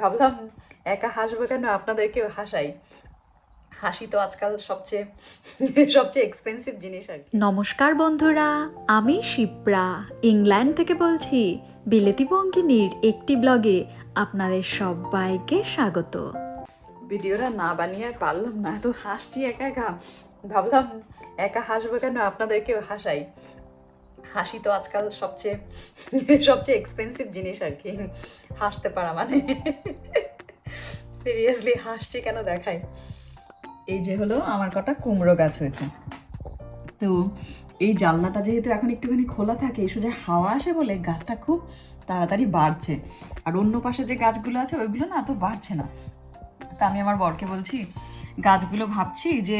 ভাবলাম একা হাসবো কেন, আপনাদেরকেও হাসাই। হাসি তো আজকাল সবচেয়ে সবচেয়ে এক্সপেন্সিভ জিনিস আর কি। নমস্কার বন্ধুরা, আমি শিপ্রা ইংল্যান্ড থেকে বলছি। বিলেতি বঙ্গিনীর একটি ব্লগে আপনাদের সবাইকে স্বাগত। ভিডিওটা না বানিয়ে আর পারলাম না, তো হাসছি একা একা। ভাবলাম একা হাসবো কেন, আপনাদেরকেও হাসাই। হাসি তো আজকাল সবচেয়ে সবচেয়ে এক্সপেন্সিভ জিনিস আর কি, হাসতে পারা মানে। সিরিয়াসলি হাসছি কেন দেখাই। এই যে হলো আমার কটা কুমড়ো গাছ হয়েছে, তো এই জানলাটা যেহেতু এখন একটুখানি খোলা থাকে, সোজা হাওয়া আসে বলে গাছটা খুব তাড়াতাড়ি বাড়ছে। আর অন্য পাশে যে গাছগুলো আছে ওইগুলো না তো বাড়ছে না। তা আমি আমার বরকে বলছি, গাছগুলো ভাবছি যে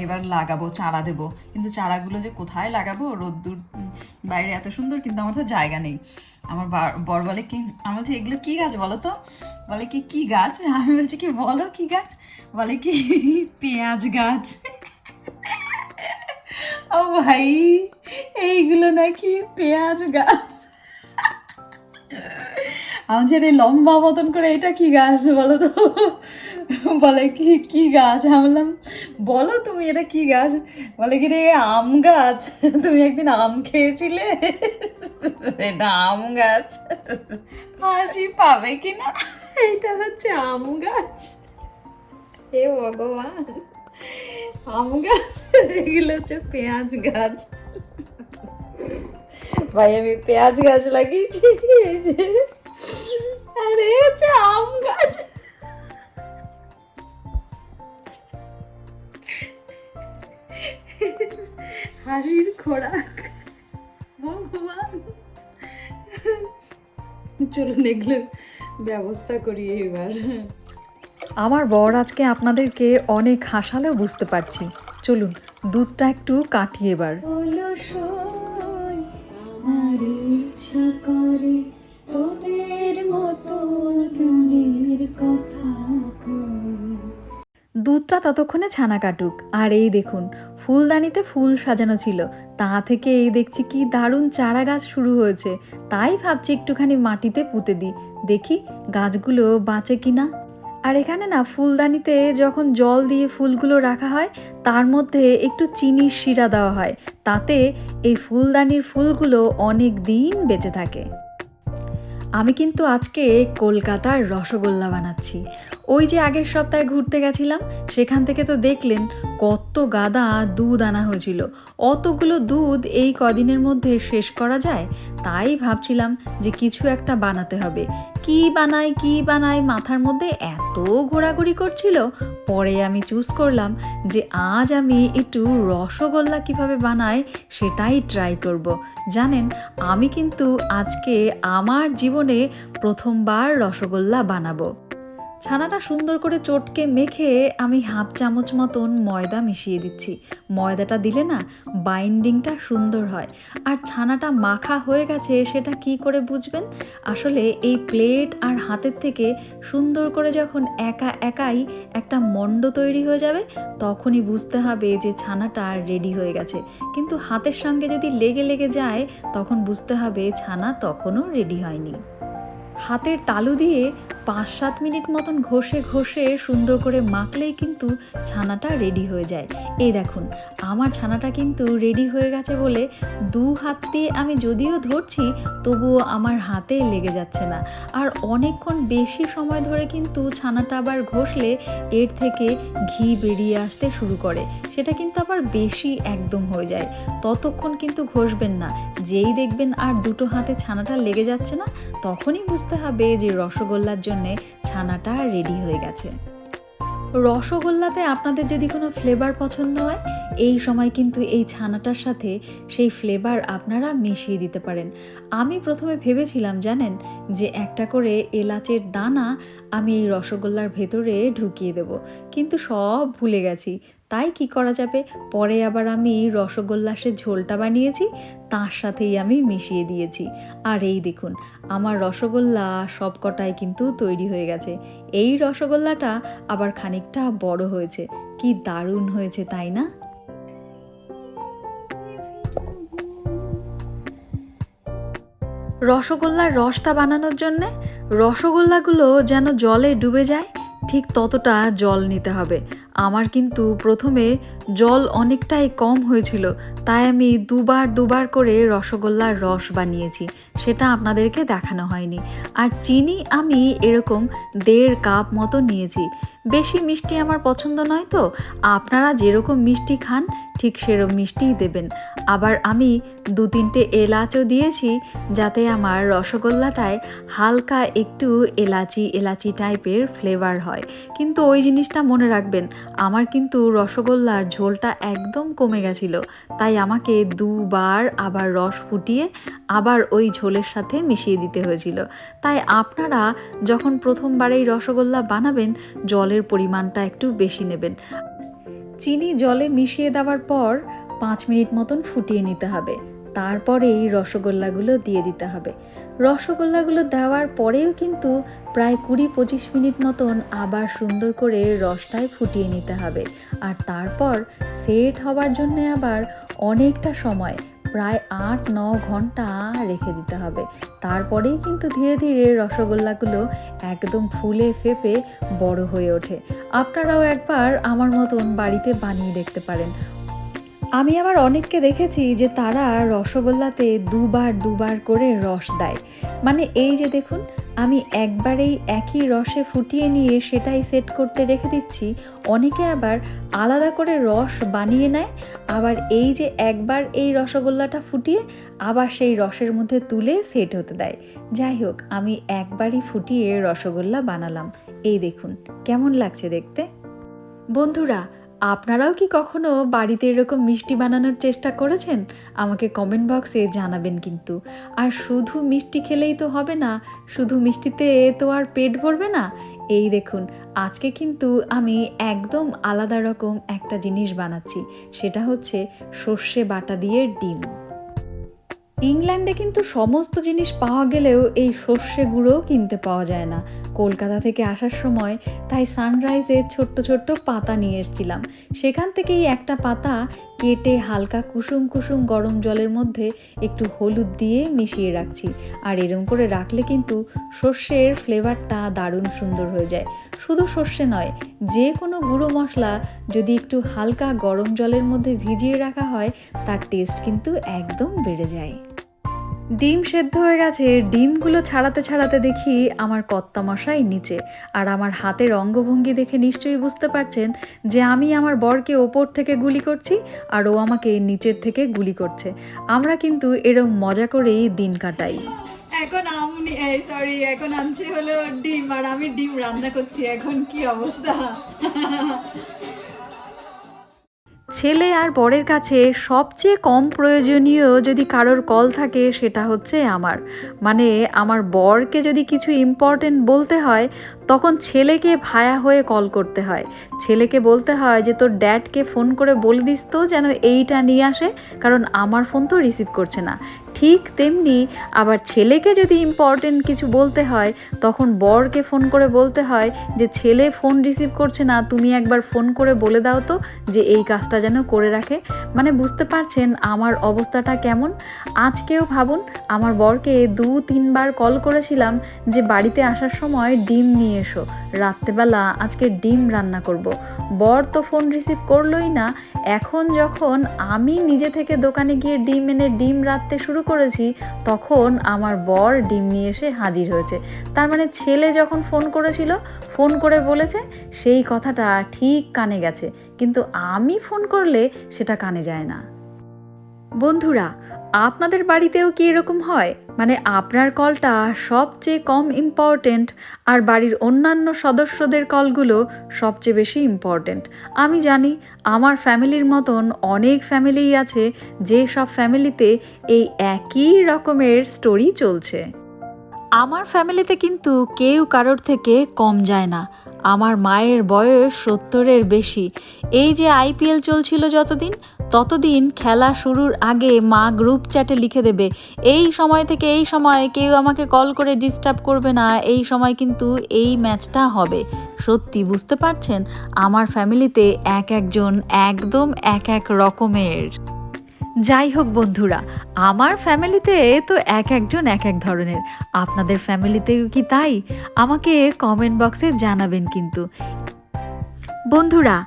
এবার লাগাবো, চারা দেবো, কিন্তু চারাগুলো যে কোথায় লাগাবো, রোদ্দুর বাইরে এত সুন্দর, কিন্তু আমার তো জায়গা নেই। আমার বর বলে কি, আমি বলছি এগুলো কি গাছ বলো তো? বলে কি কি গাছ? আমি বলছি কি বলো কি গাছ? বলে কি পেঁয়াজ গাছ। ও ভাই, এইগুলো নাকি পেঁয়াজ গাছ? আমার এই লম্বা মতন করে এটা কি গাছ বলো তো? বলে কি কি গাছ? আমি বললাম বলো তুমি এটা কি গাছ? বলে কি রে আম গাছ, তুমি একদিন আম খেয়েছিলে, এটা আম গাছ। হাসি পাবে কিনা, এটা হচ্ছে আম গাছ। হে ভগবান, আম গাছ, এগুলো হচ্ছে পেঁয়াজ গাছ। ভাই আমি পেঁয়াজ গাছ লাগিয়েছি, এই যে, আরে হচ্ছে আম গাছ। হাসির খোরাক ভগবান। চলুন এগুলোর ব্যবস্থা করি এবার। আমার বর আজকে আপনাদেরকে অনেক হাসালেও বুঝতে পারছি। চলুন দুধটা একটু কাটি এবার। আমার ইচ্ছা করে তোদের মতো মনের কথা কই। দুধটা ততক্ষণে ছানা কাটুক। আর এই দেখুন, ফুলদানিতে ফুল সাজানো ছিল, তা থেকে এই দেখছি কি দারুণ চারা গাছ শুরু হয়েছে। তাই ভাবছি একটুখানি মাটিতে পুঁতে দিই, দেখি গাছগুলো বাঁচে কিনা। আর এখানে না ফুলদানিতে যখন জল দিয়ে ফুলগুলো রাখা হয়, তার মধ্যে একটু চিনির শিরা দেওয়া হয়, তাতে এই ফুলদানির ফুলগুলো অনেক দিন বেঁচে থাকে। আমি কিন্তু আজকে কলকাতার রসগোল্লা বানাচ্ছি। ওই যে আগের সপ্তাহে ঘুরতে গেছিলাম, সেখান থেকে তো দেখলেন কত গাদা দুধ আনা হয়েছিল। অতগুলো দুধ এই কদিনের মধ্যে শেষ করা যায়? তাই ভাবছিলাম যে কিছু একটা বানাতে হবে। কি বানাই মাথার মধ্যে এত ঘোরাঘুরি করছিল। পরে আমি চুজ করলাম যে আজ আমি একটু রসগোল্লা কিভাবে বানাই সেটাই ট্রাই করব। জানেন, আমি কিন্তু আজকে আমার জীবনে প্রথমবার রসগোল্লা বানাবো। ছানাটা সুন্দর করে চটকে মেখে আমি হাফ চামচ মতন ময়দা মিশিয়ে দিচ্ছি। ময়দাটা দিলে না বাইন্ডিংটা সুন্দর হয়। আর ছানাটা মাখা হয়ে গেছে সেটা কি করে বুঝবেন? আসলে এই প্লেট আর হাতের থেকে সুন্দর করে যখন একা একাই একটা মণ্ড তৈরি হয়ে যাবে, তখনই বুঝতে হবে যে ছানাটা রেডি হয়ে গেছে। কিন্তু হাতের সঙ্গে যদি লেগে লেগে যায়, তখন বুঝতে হবে ছানা তখনও রেডি হয়নি। হাতের তালু দিয়ে 5-7 মিনিট মতন ঘষে ঘষে সুন্দর করে মাখলেই কিন্তু ছানাটা রেডি হয়ে যায়। এই দেখুন, আমার ছানাটা কিন্তু রেডি হয়ে গেছে বলে 2 হাত দিয়ে আমি যদিও ধরছি, তবুও আমার হাতে লেগে যাচ্ছে না। আর অনেকক্ষণ বেশি সময় ধরে কিন্তু ছানাটা আবার ঘষলে এর থেকে ঘি বেরিয়ে আসতে শুরু করে, সেটা কিন্তু আবার বেশি একদম হয়ে যায়। ততক্ষণ কিন্তু ঘষবেন না। যেই দেখবেন আর দুটো হাতে ছানাটা লেগে যাচ্ছে না, তখনই বুঝতে হবে যে রসগোল্লার জন্যে ছানাটা রেডি হয়ে গেছে। রসগোল্লাতে আপনাদের যদি কোনো ফ্লেভার পছন্দ হয়, এই সময় কিন্তু এই ছানাটার সাথে সেই ফ্লেভার আপনারা মিশিয়ে দিতে পারেন। আমি প্রথমে ভেবেছিলাম জানেন, যে একটা করে এলাচের দানা আমি এই রসগোল্লার ভেতরে ঢুকিয়ে দেব, কিন্তু সব ভুলে গেছি। তাই কি করা যাবে, পরে আবার আমি রসগোল্লার সে ঝোলটা বানিয়েছি, তার সাথেই আমি মিশিয়ে দিয়েছি। আর এই দেখুন, আমার রসগোল্লা সবকটাই কিন্তু তৈরি হয়ে গেছে। এই রসগোল্লাটা আবার খানিকটা বড় হয়েছে। কি দারুণ হয়েছে তাই না? রসগোল্লার রসটা বানানোর জন্যে রসগোল্লাগুলো যেন জলে ডুবে যায় ঠিক ততটা জল নিতে হবে। আমার কিন্তু প্রথমে জল অনেকটাই কম হয়েছিল, তাই আমি দুবার করে রসগোল্লার রস বানিয়েছি, সেটা আপনাদেরকে দেখানো হয়নি। আর চিনি আমি এরকম 1.5 কাপ মতো নিয়েছি। বেশি মিষ্টি আমার পছন্দ নয়, তো আপনারা যেরকম মিষ্টি খান ঠিক সেরকম মিষ্টিই দেবেন। আবার আমি 2-3টে এলাচও দিয়েছি, যাতে আমার রসগোল্লাটায় হালকা একটু এলাচি টাইপের ফ্লেভার হয়। কিন্তু ওই জিনিসটা মনে রাখবেন, আমার কিন্তু রসগোল্লার ঝোলটা একদম কমে গেছিলো, তাই আমাকে 2 বার আবার রস ফুটিয়ে আবার ওই ঝোলের সাথে মিশিয়ে দিতে হয়েছিল। তাই আপনারা যখন প্রথমবার এই রসগোল্লা বানাবেন জলের পরিমাণটা একটু বেশি নেবেন। চিনি জলে মিশিয়ে দেওয়ার পর 5 মিনিট মতন ফুটিয়ে নিতে হবে, তারপরে এই রসগোল্লাগুলো দিয়ে দিতে হবে। রসগোল্লাগুলো দেওয়ার পরেও কিন্তু প্রায় 20-25 মিনিট মতন আবার সুন্দর করে রসটায় ফুটিয়ে নিতে হবে। আর তারপর সেট হবার জন্য আবার অনেকটা সময়, প্রায় 8-9 ঘন্টা রেখে দিতে হবে। তারপরেই কিন্তু ধীরে ধীরে রসগোল্লাগুলো একদম ফুলে ফেপে বড় হয়ে ওঠে। আপনারাও একবার আমার মতন বাড়িতে বানিয়ে দেখতে পারেন। আমি আবার অনেককে দেখেছি যে তারা রসগোল্লাতে দুবার করে রস দেয়। মানে এই যে দেখুন, আমি একবারেই একই রসে ফুটিয়ে নিয়ে সেটাই সেট করতে রেখে দিচ্ছি। অনেকে আবার আলাদা করে রস বানিয়ে নেয়, আবার এই যে একবার এই রসগোল্লাটা ফুটিয়ে আবার সেই রসের মধ্যে তুলে সেট হতে দেয়। যাই হোক, আমি একবারই ফুটিয়ে রসগোল্লা বানালাম। এই দেখুন কেমন লাগছে দেখতে। বন্ধুরা, আপনারাও কি কখনো বাড়িতে এরকম মিষ্টি বানানোর চেষ্টা করেছেন? আমাকে কমেন্ট বক্সে জানাবেন কিন্তু। আর শুধু মিষ্টি খেলেই তো হবে না, শুধু মিষ্টিতে তো আর পেট ভরবে না। এই দেখুন, আজকে কিন্তু আমি একদম আলাদা রকম একটা জিনিস বানাচ্ছি, সেটা হচ্ছে সর্ষে বাটা দিয়ে ডিম। ইংল্যান্ডে কিন্তু সমস্ত জিনিস পাওয়া গেলেও এই সর্ষে গুঁড়োও কিনতে পাওয়া যায় না। কলকাতা থেকে আসার সময় তাই সানরাইজে ছোট্ট পাতা নিয়ে এসেছিলাম। সেখান থেকেই একটা পাতা কেটে হালকা কুসুম গরম জলের মধ্যে একটু হলুদ দিয়ে মিশিয়ে রাখছি। আর এরম করে রাখলে কিন্তু সর্ষের ফ্লেভারটা দারুণ সুন্দর হয়ে যায়। শুধু সর্ষে নয়, যে কোনো গুঁড়ো মশলা যদি একটু হালকা গরম জলের মধ্যে ভিজিয়ে রাখা হয়, তার টেস্ট কিন্তু একদম বেড়ে যায়। ডিম সেদ্ধ হয়ে গেছে। ডিমগুলো ছাড়াতে দেখি আমার কর্তামশাই নিচে। আর আমার হাতের অঙ্গভঙ্গি দেখে নিশ্চয়ই বুঝতে পারছেন যে আমি আমার বরকে ওপর থেকে গুলি করছি আর ও আমাকে নিচের থেকে গুলি করছে। আমরা কিন্তু এরম মজা করেই দিন কাটাই। এখন আনছে হলো ডিম, আর আমি ডিম রান্না করছি। এখন কি অবস্থা। ছেলে আর বরের কাছে সবচেয়ে কম প্রয়োজনীয় যদি কারোর কল থাকে সেটা হচ্ছে আমার। মানে আমার বরকে যদি কিছু ইম্পর্টেন্ট বলতে হয় তখন ছেলেকে ভায়া হয়ে কল করতে হয়। ছেলেকে বলতে হয় যে তোর ড্যাডকে ফোন করে বলে দিস তো যেন এইটা নিয়ে আসে, কারণ আমার ফোন তো রিসিভ করছে না। ঠিক তেমনি আবার ছেলেকে যদি ইম্পর্টেন্ট কিছু বলতে হয় তখন বরকে ফোন করে বলতে হয় যে ছেলে ফোন রিসিভ করছে না, তুমি একবার ফোন করে বলে দাও তো যে এই কাজটা যেন করে রাখে। মানে বুঝতে পারছেন আমার অবস্থাটা কেমন। আজকেও ভাবুন, আমার বরকে 2-3 বার কল করেছিলাম যে বাড়িতে আসার সময় ডিম নিয়ে এসো, রাত্রেবেলা আজকে ডিম রান্না করব। বর তো ফোন রিসিভ করলোই না। এখন যখন আমি নিজে থেকে দোকানে গিয়ে ডিম এনে ডিম রাঁধতে শুরু করেছি তখন আমার বর ডিম নিয়ে এসে হাজির হয়েছে। তার মানে ছেলে যখন ফোন করেছিল, ফোন করে বলেছে সেই কথাটা ঠিক কানে গেছে, কিন্তু আমি ফোন করলে সেটা কানে যায় না। বন্ধুরা, আপনাদের বাড়িতেও কি এরকম হয়? মানে আপনার কলটা সবচেয়ে কম ইম্পর্টেন্ট আর বাড়ির অন্যান্য সদস্যদের কলগুলো সবচেয়ে বেশি ইম্পর্টেন্ট। আমি জানি আমার ফ্যামিলির মতন অনেক ফ্যামিলিই আছে, যে সব ফ্যামিলিতে এই একই রকমের স্টোরি চলছে। আমার ফ্যামিলিতে কিন্তু কেউ কারোর থেকে কম যায় না। আমার মায়ের বয়স 70-এর বেশি। এই যে IPL চলছিল ততদিন খেলা শুরুর আগে মা গ্রুপ চ্যাটে লিখে দেবে এই সময় থেকে এই সময় কেউ আমাকে কল করে ডিস্টার্ব করবে না, এই সময় কিন্তু এই ম্যাচটা হবে। সত্যি বুঝতে পারছেন, আমার ফ্যামিলিতে একজন একদম এক রকমের। যাই হোক বন্ধুরা, আমার ফ্যামিলিতে তো এক একজন এক এক ধরনের। আপনাদের ফ্যামিলিতেও কি তাই? আমাকে কমেন্ট বক্সে জানাবেন কিন্তু। বন্ধুরা,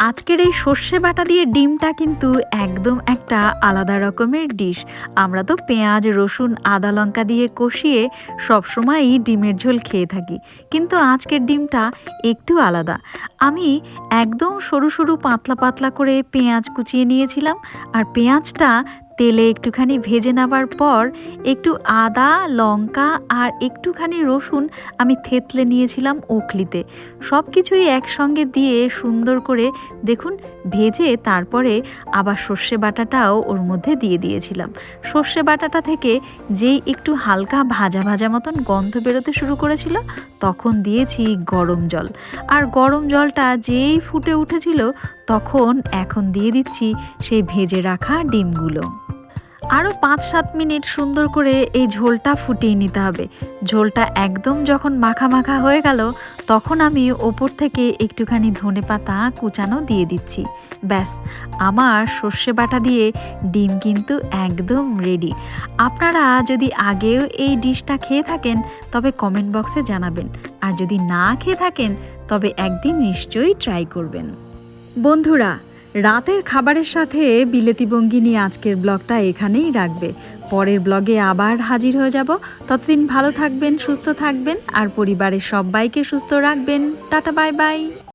আজকের এই সর্ষে বাটা দিয়ে ডিমটা কিন্তু একদম একটা আলাদা রকমের ডিশ। আমরা তো পেঁয়াজ, রসুন, আদা, লঙ্কা দিয়ে কষিয়ে সবসময়ই ডিমের ঝোল খেয়ে থাকি, কিন্তু আজকের ডিমটা একটু আলাদা। আমি একদম সরু সরু পাতলা পাতলা করে পেঁয়াজ কুচিয়ে নিয়েছিলাম, আর পেঁয়াজটা তেলে একটুখানি ভেজে নেবার পর একটু আদা, লঙ্কা আর একটুখানি রসুন আমি থেতলে নিয়েছিলাম ওখলিতে। সব কিছুই একসঙ্গে দিয়ে সুন্দর করে দেখুন ভেজে তারপরে আবার সর্ষে বাটাটাও ওর মধ্যে দিয়ে দিয়েছিলাম। সর্ষে বাটাটা থেকে যেই একটু হালকা ভাজা ভাজা মতন গন্ধ বেরোতে শুরু করেছিল, তখন দিয়েছি গরম জল। আর গরম জলটা যেই ফুটে উঠেছিল, তখন এখন দিয়ে দিচ্ছি সেই ভেজে রাখা ডিমগুলো। আরও 5-7 মিনিট সুন্দর করে এই ঝোলটা ফুটিয়ে নিতে হবে। ঝোলটা একদম যখন মাখা মাখা হয়ে গেল, তখন আমি ওপর থেকে একটুখানি ধনেপাতা কুচানো দিয়ে দিচ্ছি। ব্যাস, আমার সর্ষে বাটা দিয়ে ডিম কিন্তু একদম রেডি। আপনারা যদি আগেও এই ডিশটা খেয়ে থাকেন তবে কমেন্ট বক্সে জানাবেন, আর যদি না খেয়ে থাকেন তবে একদিন নিশ্চয়ই ট্রাই করবেন। বন্ধুরা, রাতের খাবারের সাথে বিলেতি বঙ্গি নিয়ে আজকের ব্লগটা এখানেই রাখবে। পরের ব্লগে আবার হাজির হয়ে যাব। ততদিন ভালো থাকবেন, সুস্থ থাকবেন, আর পরিবারের সবাইকে সুস্থ রাখবেন। Tata, bye bye.